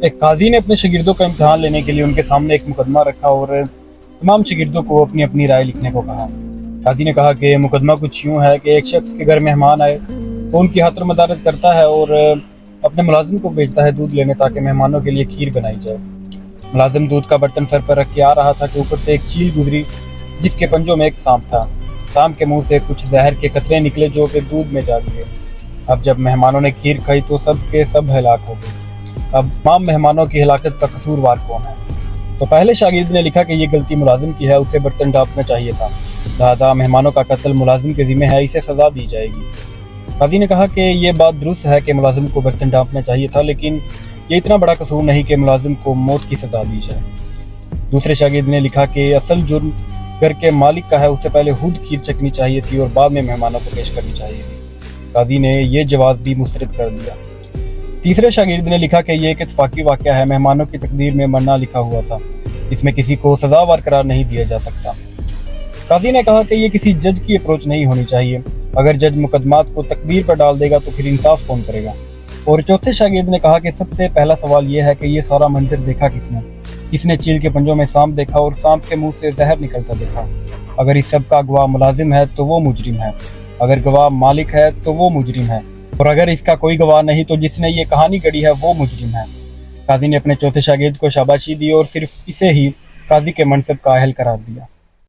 ایک قاضی نے اپنے شاگردوں کا امتحان لینے کے لیے ان کے سامنے ایک مقدمہ رکھا اور تمام شاگردوں کو اپنی اپنی رائے لکھنے کو کہا۔ قاضی نے کہا کہ مقدمہ کچھ یوں ہے کہ ایک شخص کے گھر مہمان آئے، وہ ان کی خاطر مدارت کرتا ہے اور اپنے ملازم کو بھیجتا ہے دودھ لینے تاکہ مہمانوں کے لیے کھیر بنائی جائے۔ ملازم دودھ کا برتن سر پر رکھ کے آ رہا تھا کہ اوپر سے ایک چیل گزری جس کے پنجوں میں ایک سانپ تھا۔ سانپ کے منہ سے کچھ زہر کے قطرے نکلے جو کہ دودھ میں جا گرے۔ اب جب مہمانوں نے کھیر کھائی تو سب کے سب ہلاک ہو گئے۔ اب تمام مہمانوں کی ہلاکت کا قصوروار کون ہے؟ تو پہلے شاگرد نے لکھا کہ یہ غلطی ملازم کی ہے، اسے برتن ڈانپنا چاہیے تھا، لہذا مہمانوں کا قتل ملازم کے ذمہ ہے، اسے سزا دی جائے گی۔ قاضی نے کہا کہ یہ بات درست ہے کہ ملازم کو برتن ڈانپنا چاہیے تھا، لیکن یہ اتنا بڑا قصور نہیں کہ ملازم کو موت کی سزا دی جائے۔ دوسرے شاگرد نے لکھا کہ اصل جرم گھر کے مالک کا ہے، اسے پہلے خود کھیر چکھنی چاہیے تھی اور بعد میں مہمانوں کو پیش کرنی چاہیے تھی۔ قاضی نے یہ جواز بھی مسترد کر دیا۔ تیسرے شاگرد نے لکھا کہ یہ ایک اتفاقی واقعہ ہے، مہمانوں کی تقدیر میں مرنا لکھا ہوا تھا، اس میں کسی کو سزاوار قرار نہیں دیا جا سکتا۔ قاضی نے کہا کہ یہ کسی جج کی اپروچ نہیں ہونی چاہیے، اگر جج مقدمات کو تقدیر پر ڈال دے گا تو پھر انصاف کون کرے گا۔ اور چوتھے شاگرد نے کہا کہ سب سے پہلا سوال یہ ہے کہ یہ سارا منظر دیکھا کس نے چیل کے پنجوں میں سانپ دیکھا اور سانپ کے منہ سے زہر نکلتا دیکھا۔ اگر اس سب کا گواہ ملازم ہے تو وہ مجرم ہے، اگر گواہ مالک ہے تو وہ مجرم ہے، اور اگر اس کا کوئی گواہ نہیں تو جس نے یہ کہانی گڑھی ہے وہ مجرم ہے۔ قاضی نے اپنے چوتھے شاگرد کو شاباشی دی اور صرف اسے ہی قاضی کے منصب کا اہل قرار دیا۔